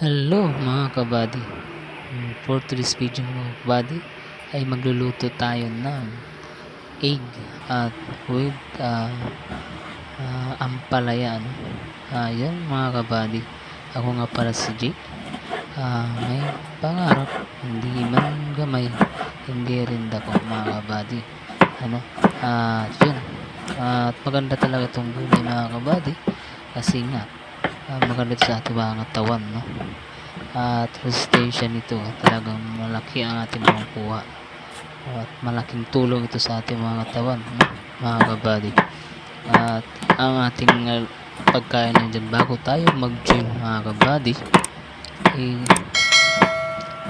Hello mga kabady. For today's video mga kabady ay magluluto tayo ng egg at with ampalaya. Yan mga kabady. Ako nga pala si Jake. May pangarap, hindi man gamay, hindi rin dako mga kabady. Yun. At maganda talaga itong gulay mga kabady kasi nga maganda sa ating mga katawan, no? At resistensya nito talagang malaki ang ating makukuha at malaking tulong ito sa ating mga katawan, no? Mga kabady. At ang ating pagkain nandyan bago tayo mag gym mga kabady,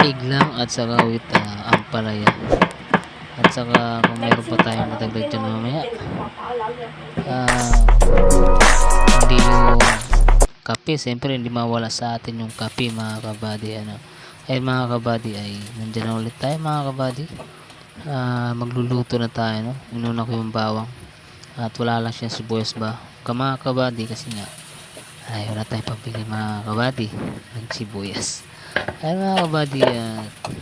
egg lang at saka with ampalaya. At saka kung meron pa tayong natagdag dyan mamaya, hindi yung kape, siyempre hindi mawala sa atin yung kape mga kabady. Mga kabady ay nandiyan na ulit tayo mga kabady. Magluluto na tayo, no? Inuna ko yung bawang at wala lang siya sibuyas ba mga kabady kasi nga ay wala tayong pabili mga kabady ng sibuyas. Mga kabady,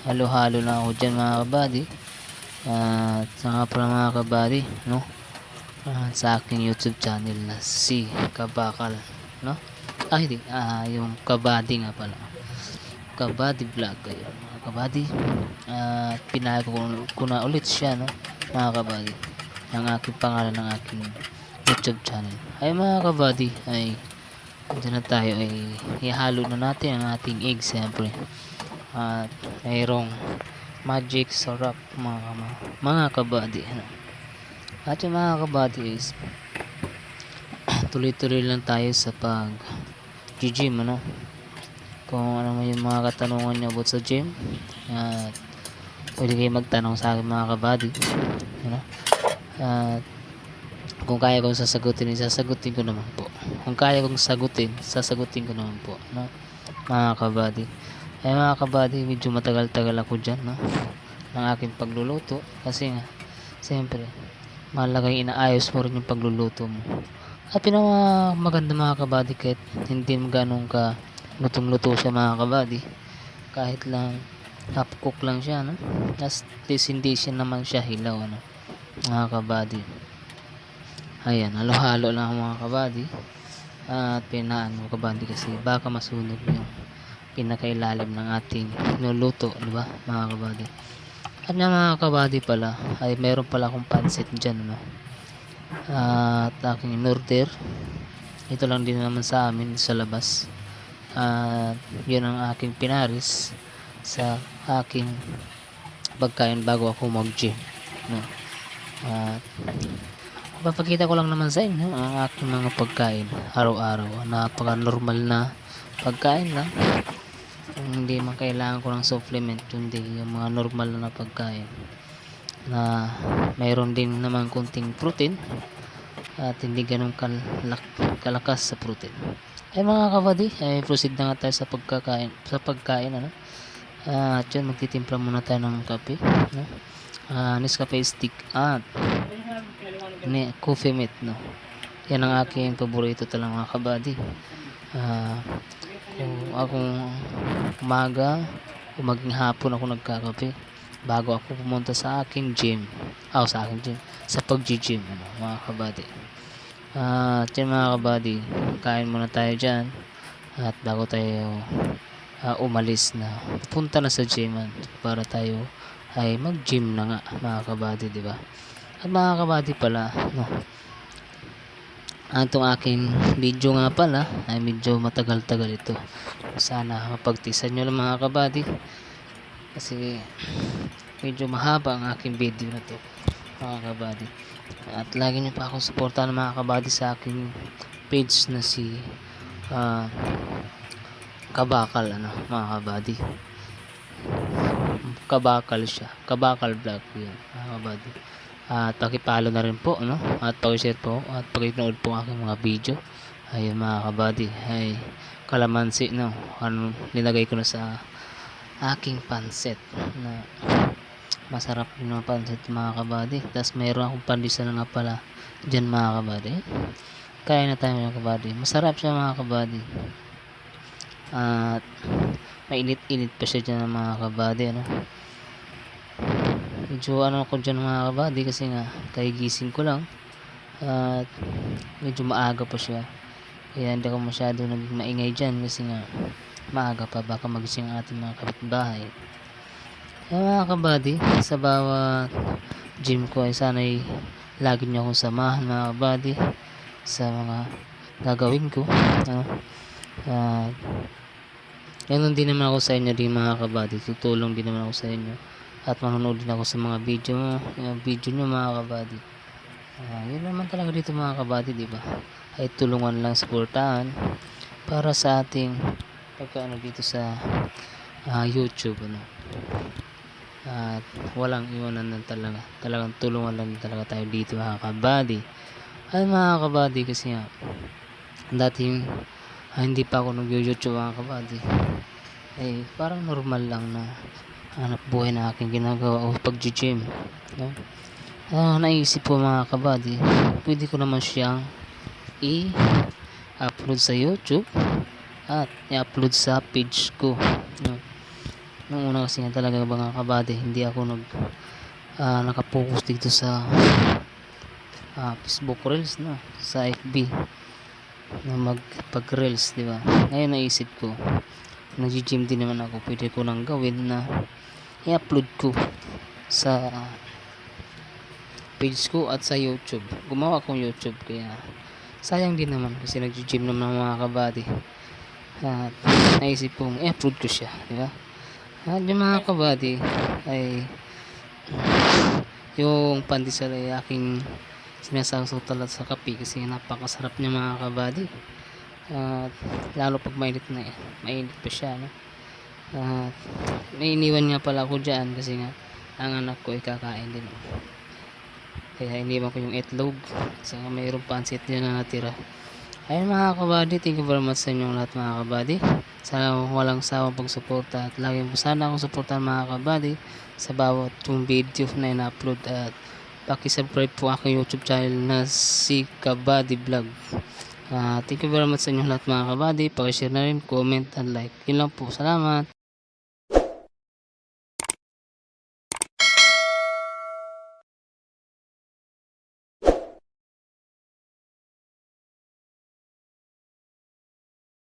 halo-halo na ako dyan mga kabady. At saka pala mga kabady, no? Sa aking YouTube channel na si Kabakal, no? Hindi, yung Kabady nga pala, Kabady Vlog. Ayun mga kabady, pinago ko na ulit siya, no mga kabady, ang aking pangalan ng aking YouTube channel. Mga kabady, ay dyan na tayo, ay ihalo na natin ang ating egg siyempre. At mayroong magic syrup mga kabady, at yung mga kabady is tuloy-tuloy lang tayo sa pag-gym, kung ano man yung mga katanungan nyo about sa gym, pwede kayo magtanong sa akin mga kabady, at kung kaya kong sasagutin ko naman po. Kung kaya kong sasagutin ko naman po, no? Mga kabady. Mga kabady, medyo matagal-tagal ako dyan, no? Ng aking pagluluto kasi nga siyempre malagay inaayos mo rin yung pagluluto mo. At pinaka maganda mga kabady, kahit hindi ganun ka lutong-luto siya mga kabady, kahit lang half cook lang siya, no? At least hindi siya naman siya hilaw, mga kabady. Ayan, halo-halo lang mga kabady. At pinaano kabady kasi baka masunog yung pinakailalim ng ating niluluto, di ba mga kabady? At mga kabady pala ay meron pala akong pansit dyan, at aking in-order. Ito lang din naman sa amin sa labas. Yun ang aking pinaris sa aking pagkain bago ako mag-gym, no? Papakita ko lang naman sa inyo ang aking mga pagkain araw-araw. Napaka-normal na pagkain lang. Hindi man kailangan ko ng supplement, kundi yung mga normal na pagkain na mayroon din naman kunting protein at hindi ganun kalakas sa protein. Mga kabady, proceed na nga tayo sa pagkain, at yun, magtitimpla muna tayo ng kape, no? Nescafe stick at coffee mate, no? Yan ang aking paborito talaga mga kabady. Kung akong umaga o maging hapon ako nagkakape bago ako pumunta sa aking gym, sa pag-gym, mga kabady. At yan mga kabady, kain muna tayo dyan at bago tayo umalis na punta na sa gym para tayo ay mag-gym na nga mga kabady, diba? At mga kabady pala, no, itong aking video nga pala ay medyo matagal-tagal ito. Sana mapagtisan nyo lang mga kabady kasi medyo mahaba ang aking video na to mga kabady. At lagi nyo pa akong suportahan mga kabady sa aking page na si Kabakal, mga kabady. Kabakal siya, Kabakal Vlog, yun mga kabady. At pakipalo na rin po, at pakishare po at pakinood po ang aking mga video. Ayun mga kabady, ay kalamansi, nilagay ko na sa aking pansit na masarap din ng pansit mga kabady. Tapos mayroon akong pandesal na nga pala dyan mga kabady. Kaya na tayo mga kabady, masarap siya mga kabady. At mainit-init pa siya dyan mga kabady, ano. Medyo ano ako dyan mga kabady kasi nga kagigising ko lang at medyo maaga pa siya. Kaya hindi ako masyado maingay dyan kasi nga maaga pa, baka magising ang ating mga kapitbahay. Kaya mga kabady, sa bawat gym ko ay sana'y lagi niyo akong samahan mga kabady sa mga gagawin ko, ano. Ganun din naman ako sa inyo din mga kabady, tutulong din naman ako sa inyo at manonood din ako sa mga video nyo mga kabady. Yun naman talaga dito mga kabady, di ba? Ay tulungan lang, suportahan para sa ating pagkaano dito sa YouTube, ano. At walang iwanan lang talaga, talagang tulungan lang talaga tayo dito mga kabady. Ay mga kabady, kasi nga dating hindi pa ako nag-YouTube mga kabady, ay parang normal lang na hanap buhay na aking ginagawa o pag-gym, no? Naisip po mga kabady, pwede ko naman siyang i-upload sa YouTube at i-upload sa page ko, no? Nung una kasi nga talaga mga kabady, hindi ako nakapokus dito sa Facebook Reels, no? Sa FB na magpag-reels, di ba? Ngayon naisip ko, nag-gym din naman ako, pwede ko nang gawin na i-upload ko sa page ko at sa YouTube. Gumawa akong YouTube, kaya sayang din naman kasi nag-gym naman mga kabady. At naisip kong i-upload ko siya, di ba? At yung mga kabady ay yung pandesal ay aking sinasawsaw talaga sa kape kasi napakasarap niya mga kabady. At lalo pag mainit pa siya, no? At may iniwan nga pala ako dyan kasi nga ang anak ko ay kakain din, kaya iniwan ko yung itlog, saka mayroong pansit dyan na natira. Ayun mga kabady, thank you very much sa inyong lahat mga kabady, sa walang sawang pagsuporta at lagi po sana akong suportahan mga kabady sa bawat yung video na in-upload, at paki-subscribe po aking YouTube channel na si Kabady Vlog. Thank you very much sa inyong lahat mga kabady, paki-share na rin, comment and like. Yun lang po, salamat.